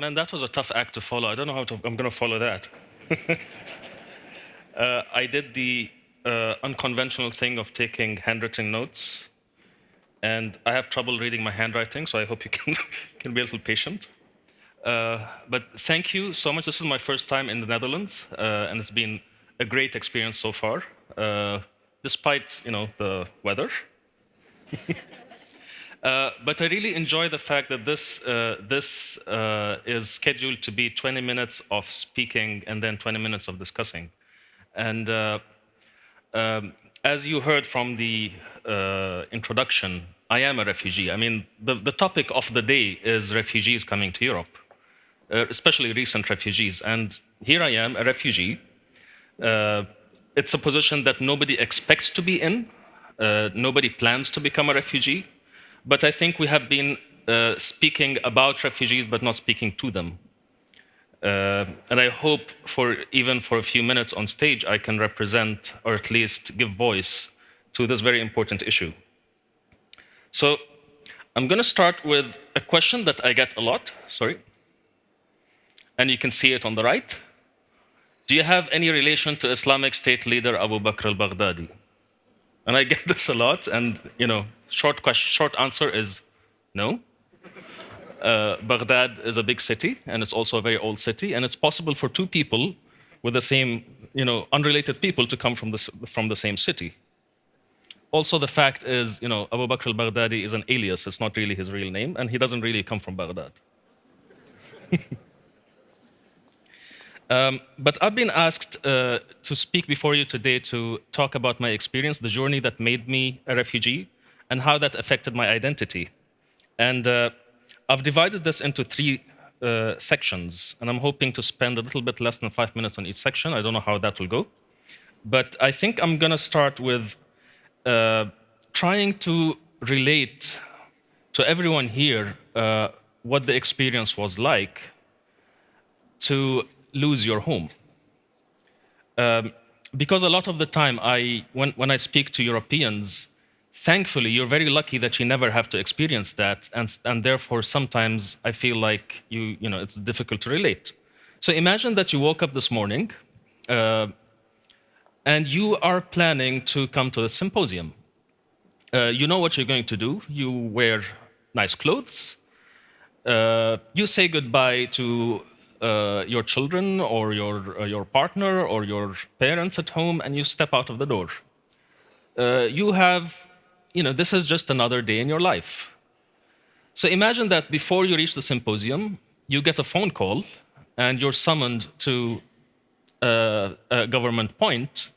Man, that was a tough act to follow. I don't know how I'm going to follow that. I did the unconventional thing of taking handwritten notes, and I have trouble reading my handwriting, so I hope you can be a little patient. But thank you so much. This is my first time in the Netherlands, and it's been a great experience so far, despite the weather. But I really enjoy the fact that this is scheduled to be 20 minutes of speaking and then 20 minutes of discussing. And as you heard from the introduction, I am a refugee. I mean, the topic of the day is refugees coming to Europe, especially recent refugees. And here I am, a refugee. It's a position that nobody expects to be in. Nobody plans to become a refugee. But I think we have been speaking about refugees, but not speaking to them. And I hope even for a few minutes on stage, I can represent, or at least give voice to this very important issue. So I'm going to start with a question that I get a lot, sorry. And you can see it on the right. Do you have any relation to Islamic State leader Abu Bakr al-Baghdadi? And I get this a lot, and short answer is no. Baghdad is a big city, and it's also a very old city, and it's possible for two people with the same, unrelated people to come from the same city. Also, the fact is, Abu Bakr al-Baghdadi is an alias. It's not really his real name, and he doesn't really come from Baghdad. But I've been asked to speak before you today to talk about my experience, the journey that made me a refugee, and how that affected my identity. And I've divided this into three sections, and I'm hoping to spend a little bit less than 5 minutes on each section. I don't know how that will go. But I think I'm going to start with trying to relate to everyone here what the experience was like to lose your home. Because a lot of the time, when I speak to Europeans, thankfully, you're very lucky that you never have to experience that, and therefore sometimes I feel like it's difficult to relate. So imagine that you woke up this morning, and you are planning to come to a symposium. You know what you're going to do. You wear nice clothes. You say goodbye to your children or your partner or your parents at home, and you step out of the door. You have, this is just another day in your life. So imagine that before you reach the symposium, you get a phone call, and you're summoned to a government point,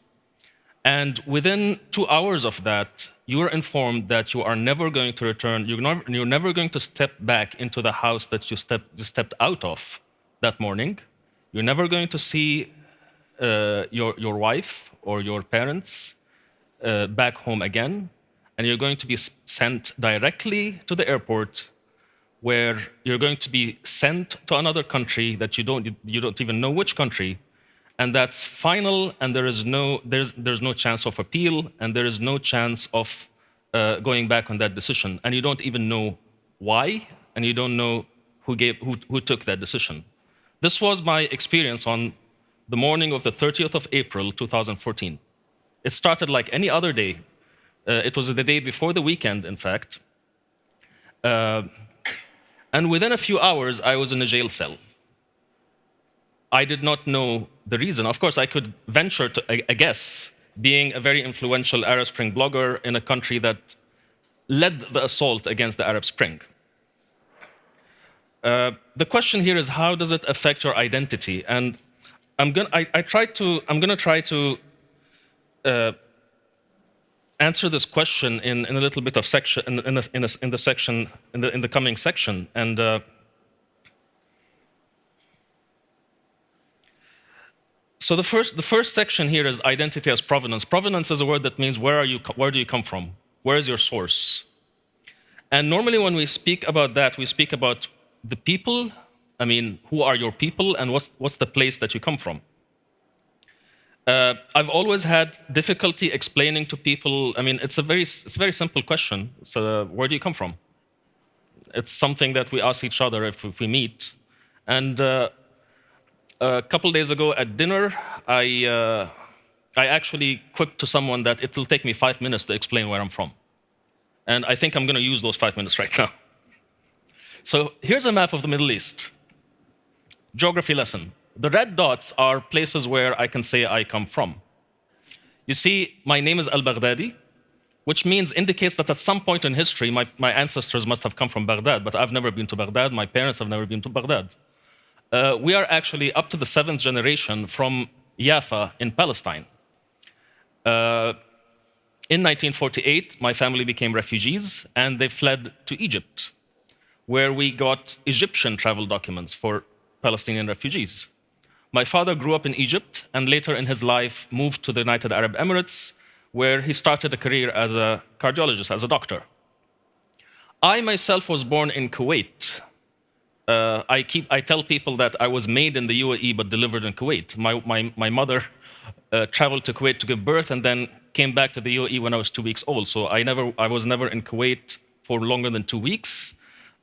and within 2 hours of that, you are informed that you are never going to return, you're never going to step back into the house that you stepped out of that morning. You're never going to see your wife or your parents back home again, and you're going to be sent directly to the airport, where you're going to be sent to another country that you don't even know which country, and that's final, and there's no chance of appeal, and there is no chance of going back on that decision, and you don't even know why, and you don't know who took that decision. This was my experience on the morning of the 30th of April, 2014. It started like any other day. It was the day before the weekend, in fact. And within a few hours, I was in a jail cell. I did not know the reason. Of course, I could venture to a guess, being a very influential Arab Spring blogger in a country that led the assault against the Arab Spring. The question here is, how does it affect your identity? And I'm going to try to answer this question in a little bit of section in the coming section. And so the first section here is identity as provenance. Provenance is a word that means where do you come from? Where is your source? And normally when we speak about that, we speak about the people. I mean, who are your people, and what's the place that you come from? I've always had difficulty explaining to people. I mean, it's a very simple question. So, where do you come from? It's something that we ask each other if we meet, And a couple days ago at dinner, I actually quipped to someone that it will take me 5 minutes to explain where I'm from. And I think I'm going to use those 5 minutes right now. So here's a map of the Middle East. Geography lesson. The red dots are places where I can say I come from. You see, my name is El-Baghdadi, which indicates that at some point in history, my ancestors must have come from Baghdad, but I've never been to Baghdad. My parents have never been to Baghdad. We are actually up to the 7th generation from Jaffa in Palestine. In 1948, my family became refugees, and they fled to Egypt, where we got Egyptian travel documents for Palestinian refugees. My father grew up in Egypt, and later in his life moved to the United Arab Emirates, where he started a career as a cardiologist, as a doctor. I myself was born in Kuwait. I tell people that I was made in the UAE but delivered in Kuwait. My mother traveled to Kuwait to give birth and then came back to the UAE when I was 2 weeks old. So I was never in Kuwait for longer than 2 weeks.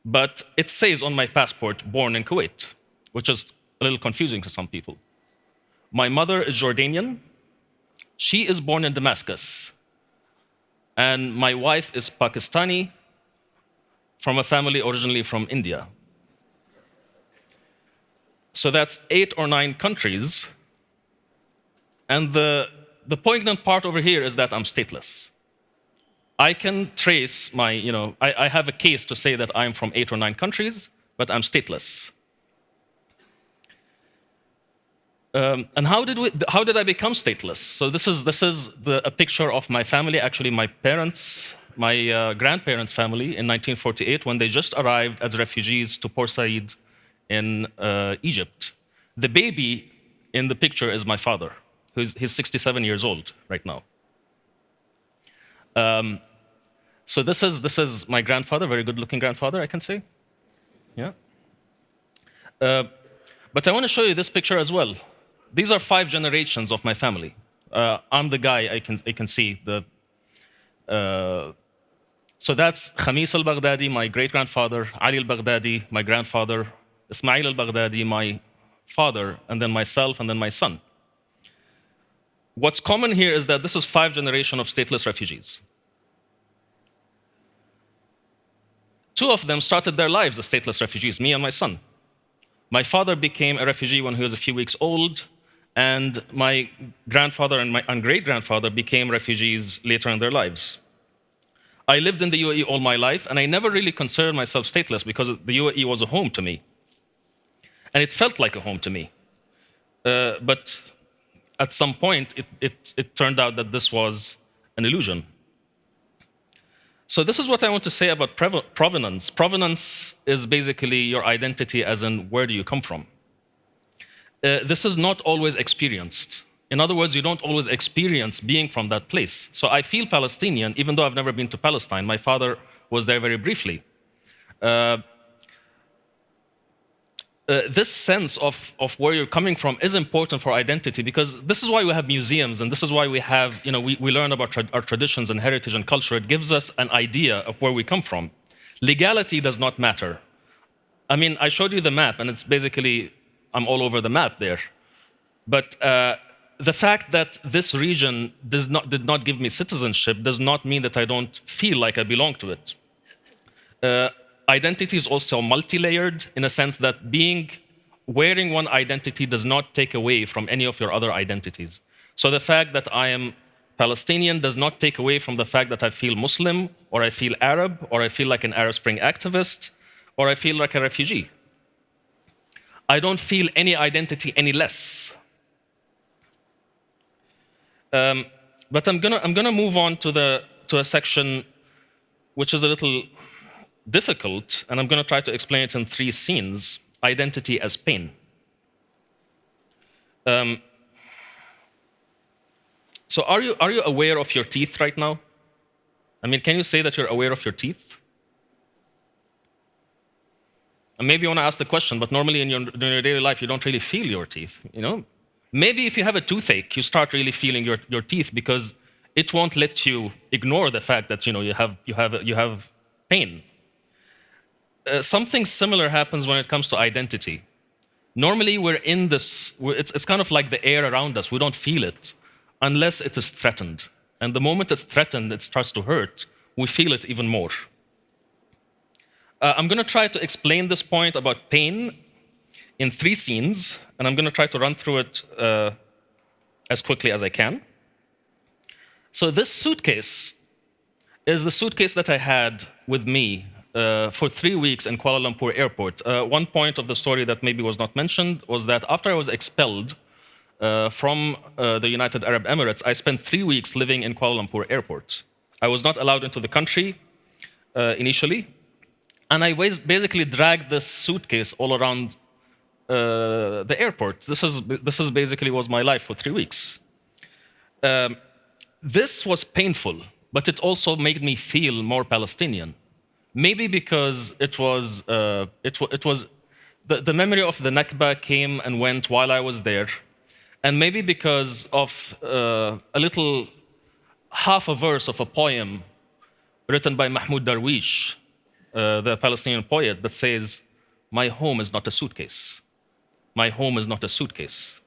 But it says on my passport, born in Kuwait, which is a little confusing to some people. My mother is Jordanian. She is born in Damascus. And my wife is Pakistani, from a family originally from India. So that's 8 or 9 countries. And the poignant part over here is that I'm stateless. I can trace I have a case to say that I'm from 8 or 9 countries, but I'm stateless. And how did I become stateless? So this is a picture of my family, actually my parents, my grandparents' family in 1948 when they just arrived as refugees to Port Said in Egypt. The baby in the picture is my father, he's 67 years old right now. So this is my grandfather, very good-looking grandfather, I can say. Yeah. But I want to show you this picture as well. These are 5 generations of my family. I'm the guy I can see. So that's Khamis al-Baghdadi, my great-grandfather, Ali al-Baghdadi, my grandfather, Ismail al-Baghdadi, my father, and then myself, and then my son. What's common here is that this is 5 generations of stateless refugees. 2 of them started their lives as stateless refugees, me and my son. My father became a refugee when he was a few weeks old, and my grandfather and great-grandfather became refugees later in their lives. I lived in the UAE all my life, and I never really considered myself stateless because the UAE was a home to me. And it felt like a home to me. But at some point, it turned out that this was an illusion. So this is what I want to say about provenance. Provenance is basically your identity as in where do you come from. This is not always experienced. In other words, you don't always experience being from that place. So I feel Palestinian, even though I've never been to Palestine. My father was there very briefly. This sense of where you're coming from is important for identity, because this is why we have museums, and this is why we have, we learn about our traditions and heritage and culture. It gives us an idea of where we come from. Legality does not matter. I mean, I showed you the map, and it's basically, I'm all over the map there. But the fact that this region did not give me citizenship does not mean that I don't feel like I belong to it. Identity is also multi-layered in a sense that wearing one identity does not take away from any of your other identities. So the fact that I am Palestinian does not take away from the fact that I feel Muslim, or I feel Arab, or I feel like an Arab Spring activist, or I feel like a refugee. I don't feel any identity any less. But I'm gonna move on to a section which is a little difficult, and I'm going to try to explain it in 3 scenes. Identity as pain. So are you aware of your teeth right now? I mean, can you say that you're aware of your teeth? And maybe you want to ask the question, but normally in your daily life, you don't really feel your teeth, Maybe if you have a toothache, you start really feeling your teeth, because it won't let you ignore the fact that you have pain. Something similar happens when it comes to identity. Normally, we're in this, it's kind of like the air around us. We don't feel it unless it is threatened. And the moment it's threatened, it starts to hurt, we feel it even more. I'm going to try to explain this point about pain in 3 scenes, and I'm going to try to run through it as quickly as I can. So this suitcase is the suitcase that I had with me for 3 weeks in Kuala Lumpur airport. One point of the story that maybe was not mentioned was that after I was expelled from the United Arab Emirates, I spent 3 weeks living in Kuala Lumpur airport. I was not allowed into the country initially, and I basically dragged this suitcase all around the airport. This is basically was my life for 3 weeks. This was painful, but it also made me feel more Palestinian. Maybe because it was the memory of the Nakba came and went while I was there, and maybe because of a little half a verse of a poem written by Mahmoud Darwish, the Palestinian poet, that says, "My home is not a suitcase. My home is not a suitcase."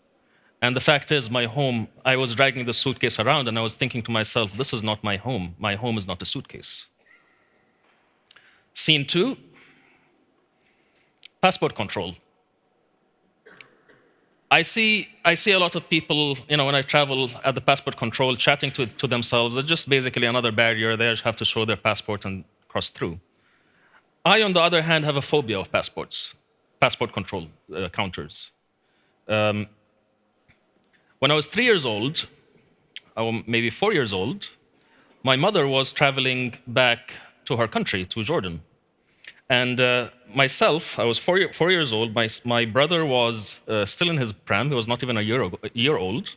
And the fact is, my home, I was dragging the suitcase around and I was thinking to myself, this is not my home. My home is not a suitcase. Scene 2, passport control. I see a lot of people, when I travel at the passport control, chatting to themselves. It's just basically another barrier. They just have to show their passport and cross through. I, on the other hand, have a phobia of passport control counters. When I was 3 years old, or maybe 4 years old, my mother was traveling back to her country, to Jordan. And myself, I was 4 years old. My brother was still in his pram. He was not even a year old.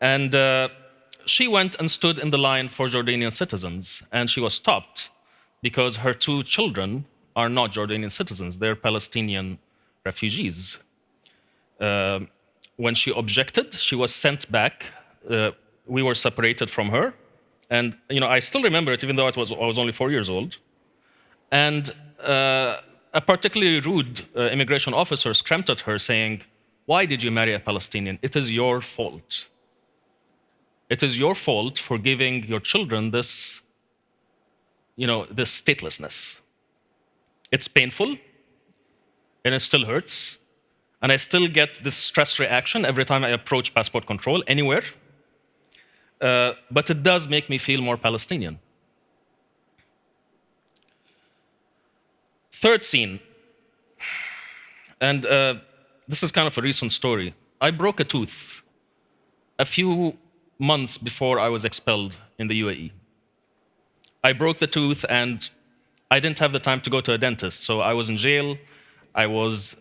And she went and stood in the line for Jordanian citizens. And she was stopped because her 2 children are not Jordanian citizens. They're Palestinian refugees. When she objected, she was sent back. We were separated from her. And I still remember it, even though I was only 4 years old. And a particularly rude immigration officer screamed at her, saying, "Why did you marry a Palestinian? It is your fault. It is your fault for giving your children this, this statelessness." It's painful, and it still hurts. And I still get this stress reaction every time I approach passport control anywhere. But it does make me feel more Palestinian. Third scene. And this is kind of a recent story. I broke a tooth a few months before I was expelled in the UAE. I broke the tooth and I didn't have the time to go to a dentist. So I was in jail. I was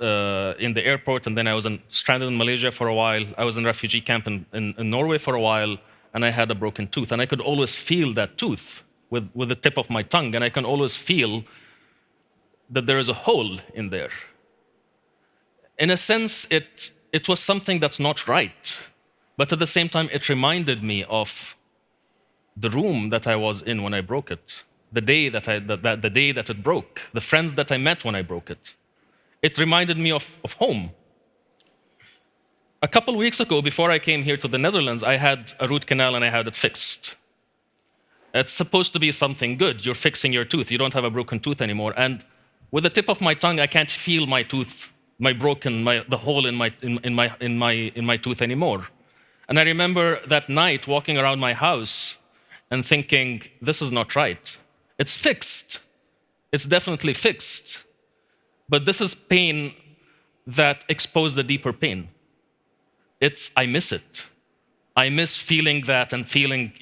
in the airport, and then I was stranded in Malaysia for a while. I was in a refugee camp in Norway for a while, and I had a broken tooth. And I could always feel that tooth with the tip of my tongue, and I can always feel that there is a hole in there. In a sense, it was something that's not right, but at the same time, it reminded me of the room that I was in when I broke it, the day that it broke, the friends that I met when I broke it. It reminded me of home. A couple weeks ago, before I came here to the Netherlands, I had a root canal and I had it fixed. It's supposed to be something good. You're fixing your tooth. You don't have a broken tooth anymore. And with the tip of my tongue, I can't feel my tooth, the hole in my tooth anymore. And I remember that night walking around my house and thinking, this is not right. It's fixed. It's definitely fixed. But this is pain that exposed the deeper pain. I miss it. I miss feeling that and feeling,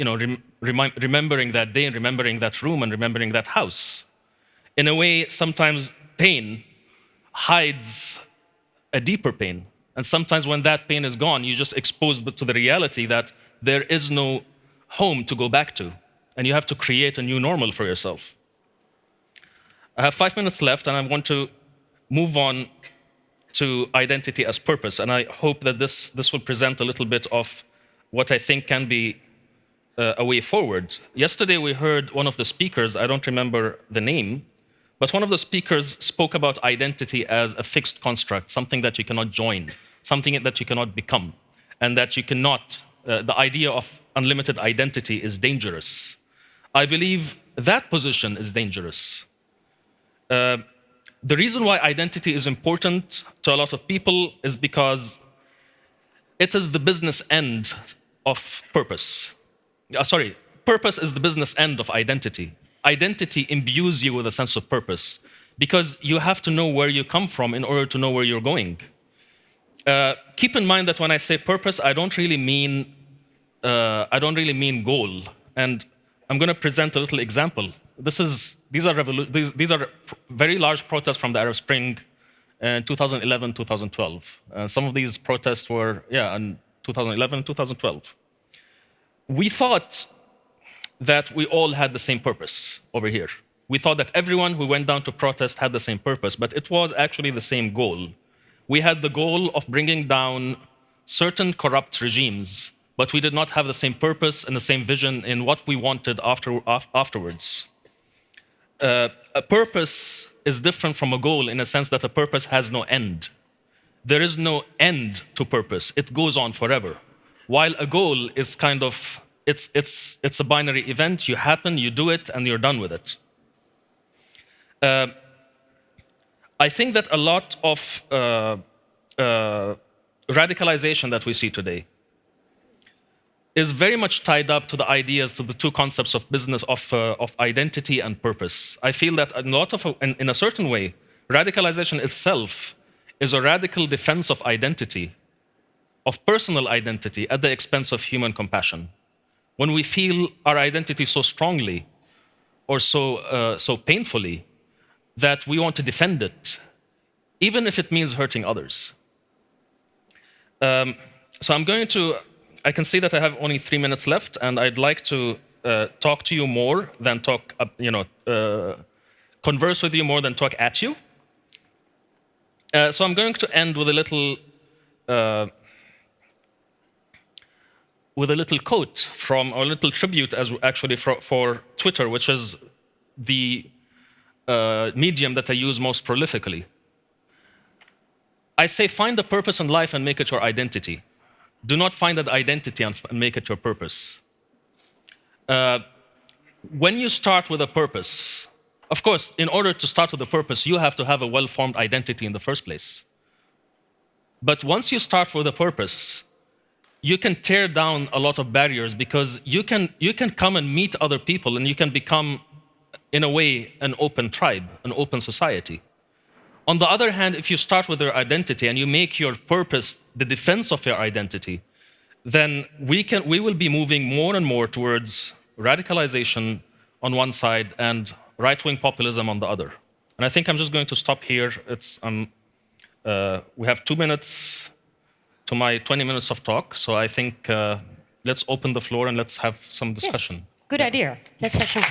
remembering that day and remembering that room and remembering that house. In a way, sometimes pain hides a deeper pain. And sometimes when that pain is gone, you just expose to the reality that there is no home to go back to. And you have to create a new normal for yourself. I have 5 minutes left, and I want to move on to identity as purpose. And I hope that this will present a little bit of what I think can be a way forward. Yesterday, we heard one of the speakers, I don't remember the name, But one of the speakers spoke about identity as a fixed construct, something that you cannot join, something that you cannot become, and that you cannot, the idea of unlimited identity is dangerous. I believe that position is dangerous. The reason why identity is important to a lot of people is because it is the business end of purpose. Purpose is the business end of identity. Identity imbues you with a sense of purpose because you have to know where you come from in order to know where you're going. Keep in mind that when I say purpose, I don't really mean goal. And I'm going to present a little example. These are very large protests from the Arab Spring in 2011, 2012. Some of these protests were, in 2011 and 2012. We thought that we all had the same purpose over here. We thought that everyone who went down to protest had the same purpose, but it was actually the same goal. We had the goal of bringing down certain corrupt regimes, but we did not have the same purpose and the same vision in what we wanted afterwards. A purpose is different from a goal in a sense that a purpose has no end. There is no end to purpose. It goes on forever. While a goal is kind of, it's a binary event. You happen, you do it, and you're done with it. I think that a lot of radicalization that we see today is very much tied up to the ideas, to the two concepts of business, of identity and purpose. I feel that in a certain way, radicalization itself is a radical defense of identity, of personal identity at the expense of human compassion. When we feel our identity so strongly or so painfully that we want to defend it, even if it means hurting others. So I can see that I have only 3 minutes left, and I'd like to talk to you more than converse with you more than talk at you. So I'm going to end with a little quote from, or a little tribute actually for Twitter, which is the medium that I use most prolifically. I say, find a purpose in life and make it your identity. Do not find that identity and make it your purpose. When you start with a purpose, of course, in order to start with a purpose, you have to have a well-formed identity in the first place. But once you start with a purpose, you can tear down a lot of barriers because you can come and meet other people and you can become, in a way, an open tribe, an open society. On the other hand, if you start with your identity and you make your purpose the defense of your identity, then we will be moving more and more towards radicalization on one side and right-wing populism on the other. And I think I'm just going to stop here. We have 2 minutes to my 20 minutes of talk, so I think let's open the floor and let's have some discussion. Yes. Good idea. Let's have some.